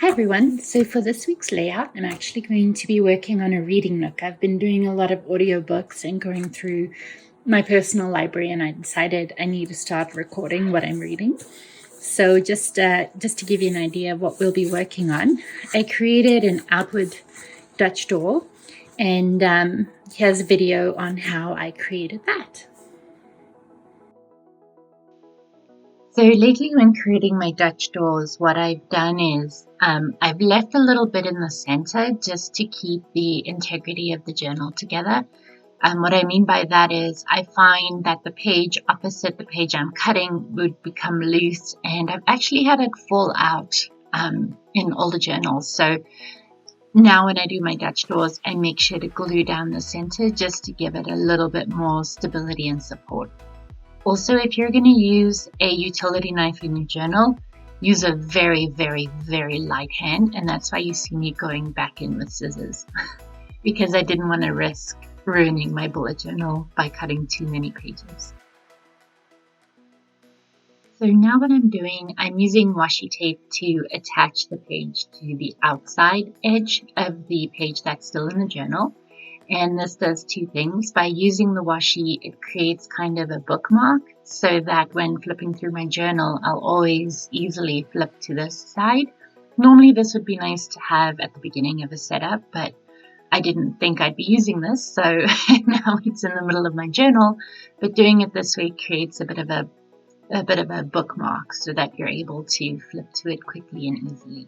Hi everyone, so for this week's layout, I'm actually going to be working on a reading nook. I've been doing a lot of audiobooks and going through my personal library, and I decided I need to start recording what I'm reading. So just to give you an idea of what we'll be working on, I created an outward Dutch door, and here's a video on how I created that. So lately when creating my Dutch doors, what I've done is I've left a little bit in the center just to keep the integrity of the journal together. What I mean by that is I find that the page opposite the page I'm cutting would become loose, and I've actually had it fall out in all the journals. So now when I do my Dutch doors, I make sure to glue down the center just to give it a little bit more stability and support. Also, if you're going to use a utility knife in your journal, use a very, very, very light hand, and that's why you see me going back in with scissors, because I didn't want to risk ruining my bullet journal by cutting too many pages. So now what I'm doing, I'm using washi tape to attach the page to the outside edge of the page that's still in the journal. And this does two things. By using the washi, it creates kind of a bookmark so that when flipping through my journal, I'll always easily flip to this side. Normally this would be nice to have at the beginning of a setup, but I didn't think I'd be using this, so now it's in the middle of my journal. But doing it this way creates a bit of a bookmark so that you're able to flip to it quickly and easily.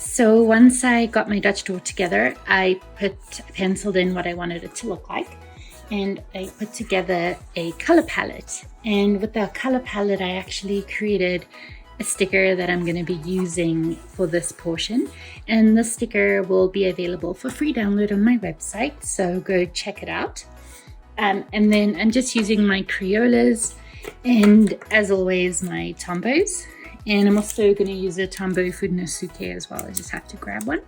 So once I got my Dutch door together, I penciled in what I wanted it to look like, and I put together a color palette. And with the color palette, I actually created a sticker that I'm going to be using for this portion, and the sticker will be available for free download on my website, so go check it out. And then I'm just using my Crayolas and, as always, my Tombos. And I'm also going to use a Tombow Funosuke as well. I just have to grab one.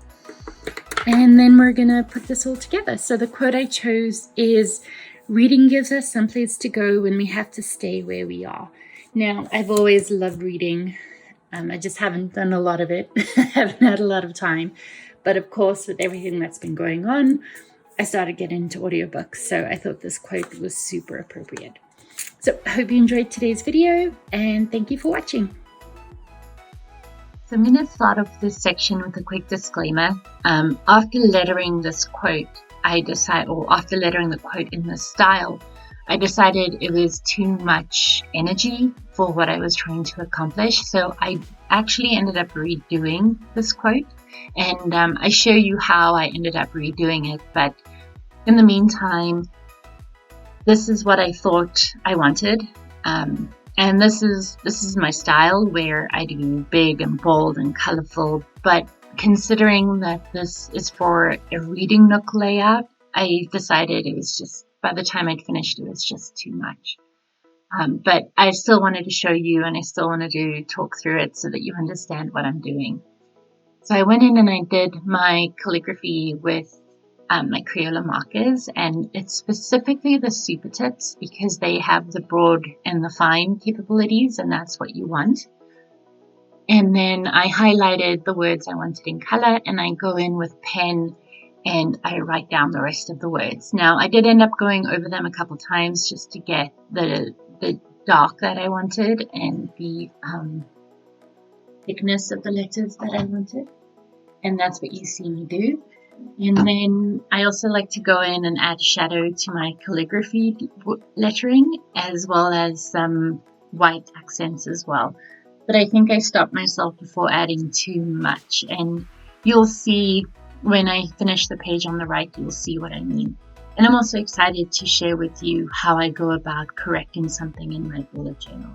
And then we're going to put this all together. So the quote I chose is, "Reading gives us some place to go when we have to stay where we are." Now, I've always loved reading. I just haven't done a lot of it. I haven't had a lot of time. But of course, with everything that's been going on, I started getting into audiobooks. So I thought this quote was super appropriate. So I hope you enjoyed today's video, and thank you for watching. So I'm going to start off this section with a quick disclaimer. After lettering this quote, after lettering the quote in this style, I decided it was too much energy for what I was trying to accomplish. So I actually ended up redoing this quote, and I show you how I ended up redoing it. But in the meantime, this is what I thought I wanted. And this is my style, where I do big and bold and colorful, but considering that this is for a reading nook layout, I decided it was just, by the time I'd finished, it was just too much. But I still wanted to show you, and I still wanted to talk through it so that you understand what I'm doing. So I went in and I did my calligraphy with my Crayola markers, and it's specifically the super tips because they have the broad and the fine capabilities, and that's what you want. And then I highlighted the words I wanted in color, and I go in with pen and I write down the rest of the words. Now, I did end up going over them a couple times just to get the dark that I wanted and the thickness of the letters that I wanted, and that's what you see me do. And then I also like to go in and add shadow to my calligraphy lettering, as well as some white accents as well. But I think I stopped myself before adding too much, and you'll see when I finish the page on the right, you'll see what I mean. And I'm also excited to share with you how I go about correcting something in my bullet journal.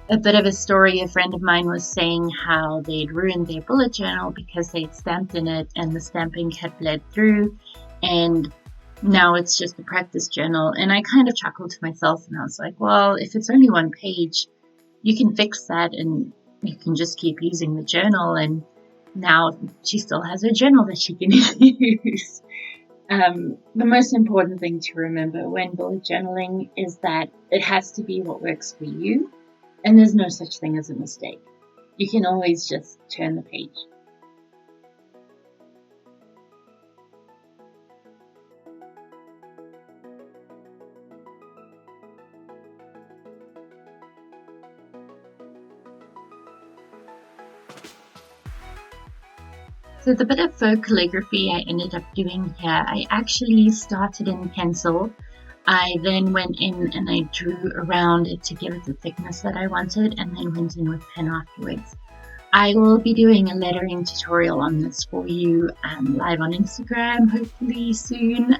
A bit of a story, a friend of mine was saying how they'd ruined their bullet journal because they'd stamped in it and the stamping had bled through, and now it's just a practice journal. And I kind of chuckled to myself, and I was like, well, if it's only one page, you can fix that and you can just keep using the journal. And now she still has her journal that she can use. The most important thing to remember when bullet journaling is that it has to be what works for you, and there's no such thing as a mistake. You can always just turn the page. So the bit of faux calligraphy I ended up doing here, I actually started in pencil. I then went in and I drew around it to give it the thickness that I wanted, and then went in with pen afterwards. I will be doing a lettering tutorial on this for you live on Instagram, hopefully soon.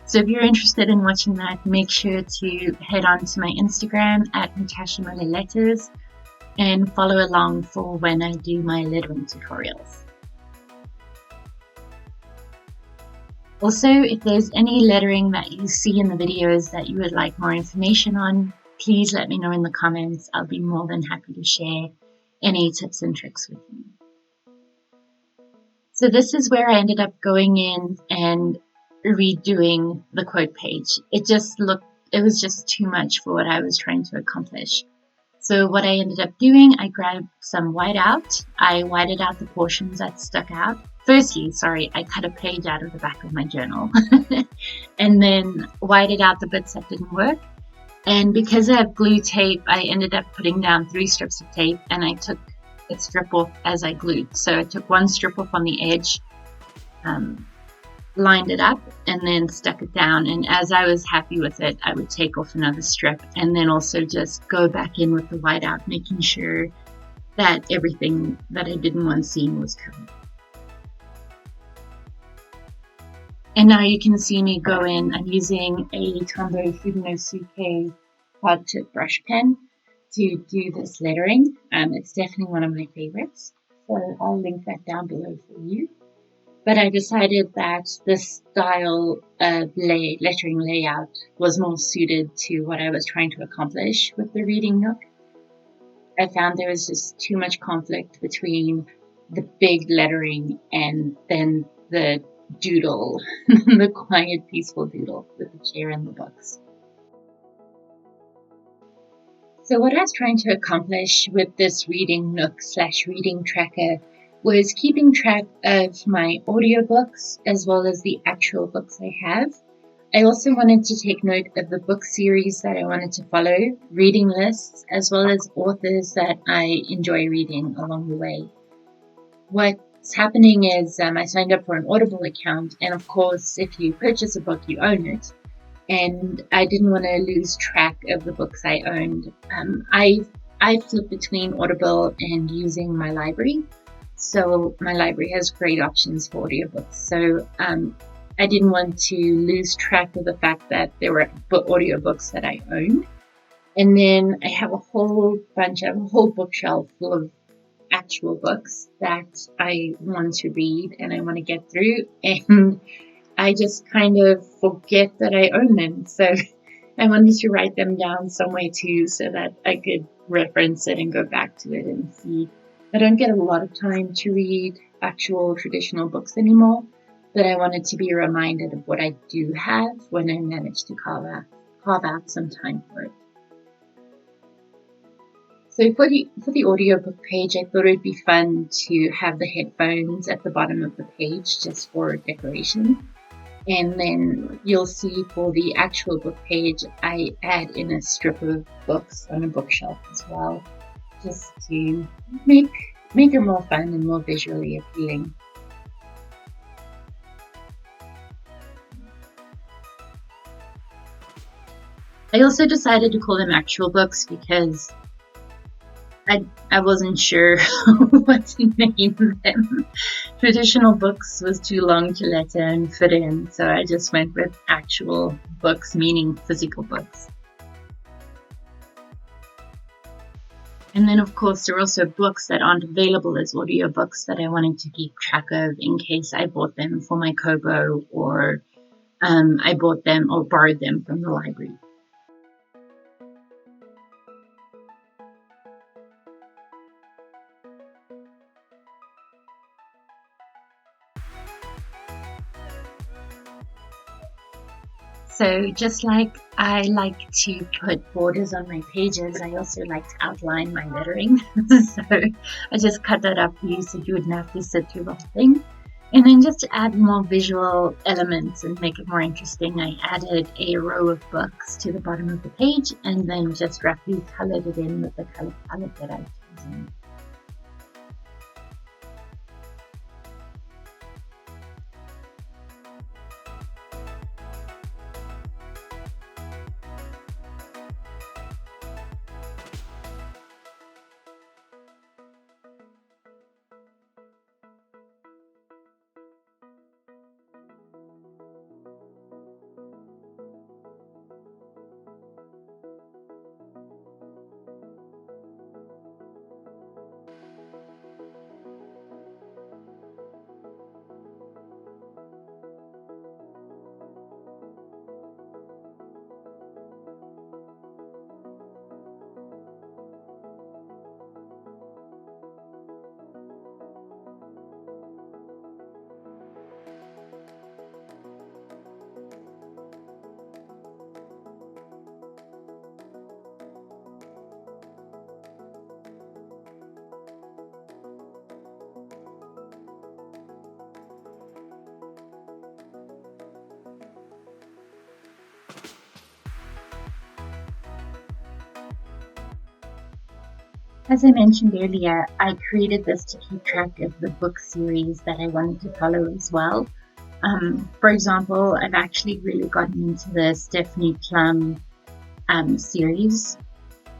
So if you're interested in watching that, make sure to head on to my Instagram at Natasha Miller Letters and follow along for when I do my lettering tutorials. Also, if there's any lettering that you see in the videos that you would like more information on, please let me know in the comments. I'll be more than happy to share any tips and tricks with you. So this is where I ended up going in and redoing the quote page. It was just too much for what I was trying to accomplish. So what I ended up doing, I grabbed some whiteout. I whited out the portions that stuck out. Firstly, I cut a page out of the back of my journal and then whited out the bits that didn't work. And because I have glue tape, I ended up putting down 3 strips of tape, and I took a strip off as I glued. So I took 1 strip off on the edge, lined it up, and then stuck it down. And as I was happy with it, I would take off another strip and then also just go back in with the whiteout, making sure that everything that I didn't want seen was covered. And now you can see me go in. I'm using a Tombow Fudenosuke hard tip brush pen to do this lettering. It's definitely one of my favorites, so I'll link that down below for you. But I decided that this style of lettering layout was more suited to what I was trying to accomplish with the reading nook. I found there was just too much conflict between the big lettering and then the doodle, the quiet, peaceful doodle with the chair and the books. So what I was trying to accomplish with this reading nook / reading tracker was keeping track of my audiobooks as well as the actual books I have. I also wanted to take note of the book series that I wanted to follow, reading lists, as well as authors that I enjoy reading along the way. What's happening is I signed up for an Audible account, and of course, if you purchase a book, you own it. And I didn't want to lose track of the books I owned. I flip between Audible and using my library. So my library has great options for audiobooks. So I didn't want to lose track of the fact that there were audiobooks that I owned. And then I have a whole bookshelf full of actual books that I want to read and I want to get through. And I just kind of forget that I own them. So I wanted to write them down somewhere too so that I could reference it and go back to it and see. I don't get a lot of time to read actual traditional books anymore, but I wanted to be reminded of what I do have when I manage to carve out some time for it. So for the audiobook page, I thought it would be fun to have the headphones at the bottom of the page just for decoration. And then you'll see for the actual book page, I add in a strip of books on a bookshelf as well, just to make it more fun and more visually appealing. I also decided to call them actual books because I wasn't sure what to name them. Traditional books was too long to letter and fit in, so I just went with actual books, meaning physical books. And then, of course, there are also books that aren't available as audiobooks that I wanted to keep track of in case I bought them for my Kobo or I bought them or borrowed them from the library. So just like I like to put borders on my pages, I also like to outline my lettering. So I just cut that up for you so you wouldn't have to sit through the whole thing. And then just to add more visual elements and make it more interesting, I added a row of books to the bottom of the page and then just roughly colored it in with the color palette that I've chosen. As I mentioned earlier, I created this to keep track of the book series that I wanted to follow as well. For example, I've actually really gotten into the Stephanie Plum series.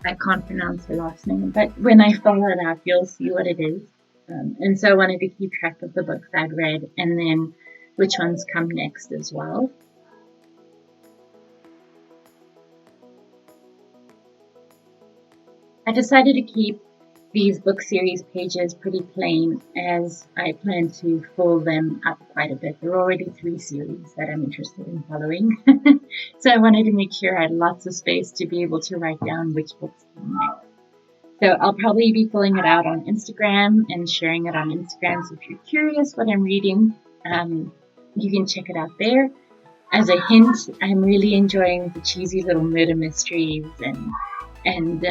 I can't pronounce her last name, but when I spell it out, you'll see what it is. And so I wanted to keep track of the books I'd read and then which ones come next as well. I decided to keep these book series pages pretty plain as I plan to fill them up quite a bit. There are already 3 series that I'm interested in following. So I wanted to make sure I had lots of space to be able to write down which books come next. So I'll probably be filling it out on Instagram and sharing it on Instagram. So if you're curious what I'm reading, you can check it out there. As a hint, I'm really enjoying the cheesy little murder mysteries and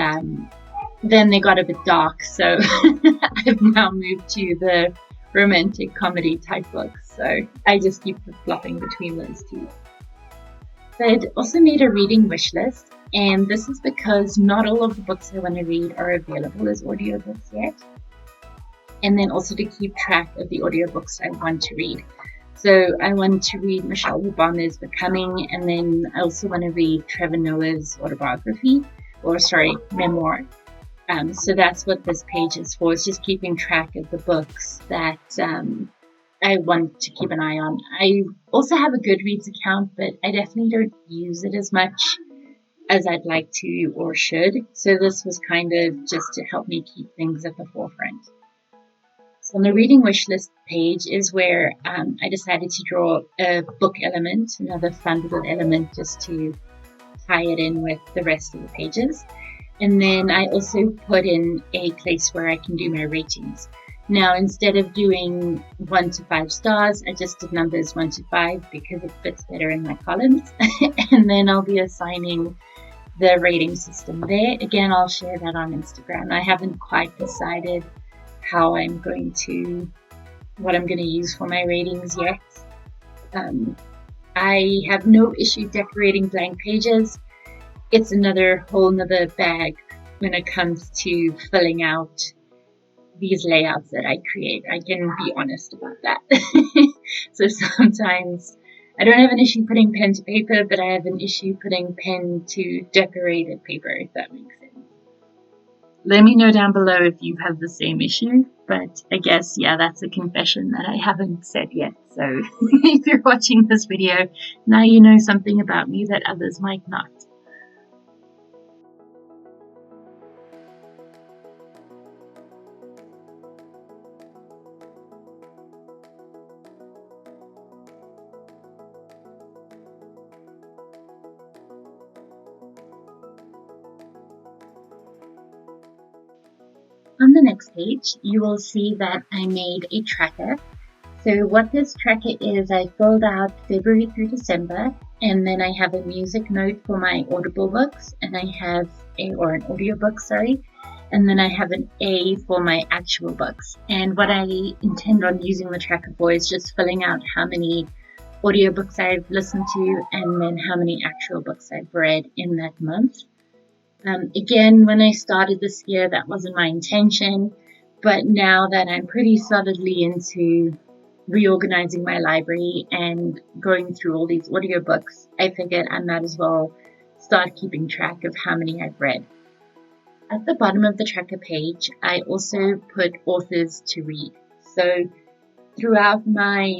then they got a bit dark, so I've now moved to the romantic comedy type books. So I just keep flopping between those two. I'd also made a reading wish list, and this is because not all of the books I want to read are available as audiobooks yet. And then also to keep track of the audiobooks I want to read. So I want to read Michelle Obama's Becoming, and then I also want to read Trevor Noah's memoir. So that's what this page is for. It's just keeping track of the books that I want to keep an eye on. I also have a Goodreads account, but I definitely don't use it as much as I'd like to or should. So this was kind of just to help me keep things at the forefront. So on the reading wish list page is where I decided to draw a book element, another fun little element just to tie it in with the rest of the pages. And then I also put in a place where I can do my ratings. Now, instead of doing 1 to 5 stars, I just did numbers 1 to 5 because it fits better in my columns. And then I'll be assigning the rating system there. Again, I'll share that on Instagram. I haven't quite decided what I'm going to use for my ratings yet. I have no issue decorating blank pages. It's another whole nother bag when it comes to filling out these layouts that I create. I can be honest about that. So sometimes I don't have an issue putting pen to paper, but I have an issue putting pen to decorated paper, if that makes sense. Let me know down below if you have the same issue, but I guess, yeah, that's a confession that I haven't said yet. So if you're watching this video, now you know something about me that others might not. On the next page, you will see that I made a tracker. So what this tracker is, I filled out February through December, And then I have a music note for my audible books, and I have an audiobook, sorry. And then I have an A for my actual books. And what I intend on using the tracker for is just filling out how many audiobooks I've listened to and then how many actual books I've read in that month. Again, when I started this year, that wasn't my intention. But now that I'm pretty solidly into reorganizing my library and going through all these audiobooks, I figured I might as well start keeping track of how many I've read. At the bottom of the tracker page, I also put authors to read. So throughout my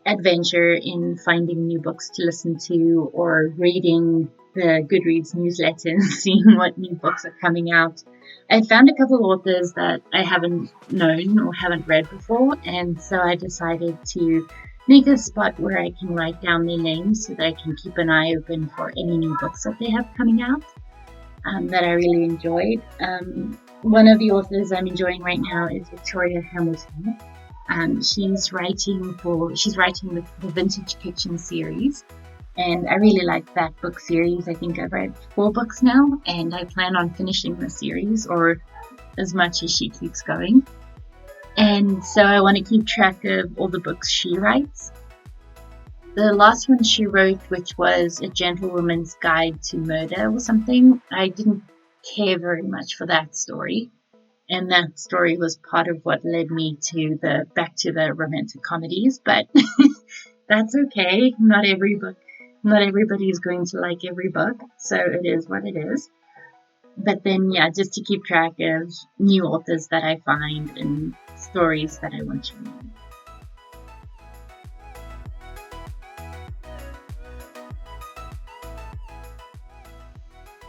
adventure in finding new books to listen to or reading the Goodreads newsletter and seeing what new books are coming out, I found a couple of authors that I haven't known or haven't read before, and so I decided to make a spot where I can write down their names so that I can keep an eye open for any new books that they have coming out that I really enjoyed. One of the authors I'm enjoying right now is Victoria Hamilton. She's writing the Vintage Fiction series, and I really like that book series. I think I've read 4 books now, and I plan on finishing the series, or as much as she keeps going. And so I want to keep track of all the books she writes. The last one she wrote, which was A Gentlewoman's Guide to Murder or something, I didn't care very much for that story. And that story was part of what led me to back to the romantic comedies, but that's okay. Not everybody is going to like every book, so it is what it is. But then, yeah, just to keep track of new authors that I find and stories that I want to read.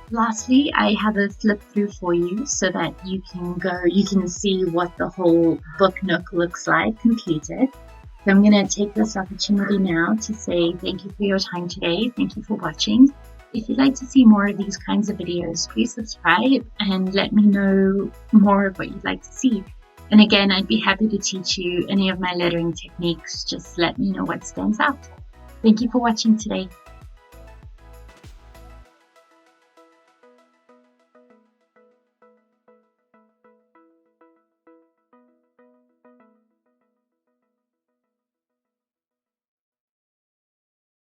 Lastly, I have a flip through for you so that you can see what the whole book nook looks like completed. So I'm going to take this opportunity now to say thank you for your time today. Thank you for watching. If you'd like to see more of these kinds of videos, please subscribe and let me know more of what you'd like to see. And again, I'd be happy to teach you any of my lettering techniques. Just let me know what stands out. Thank you for watching today.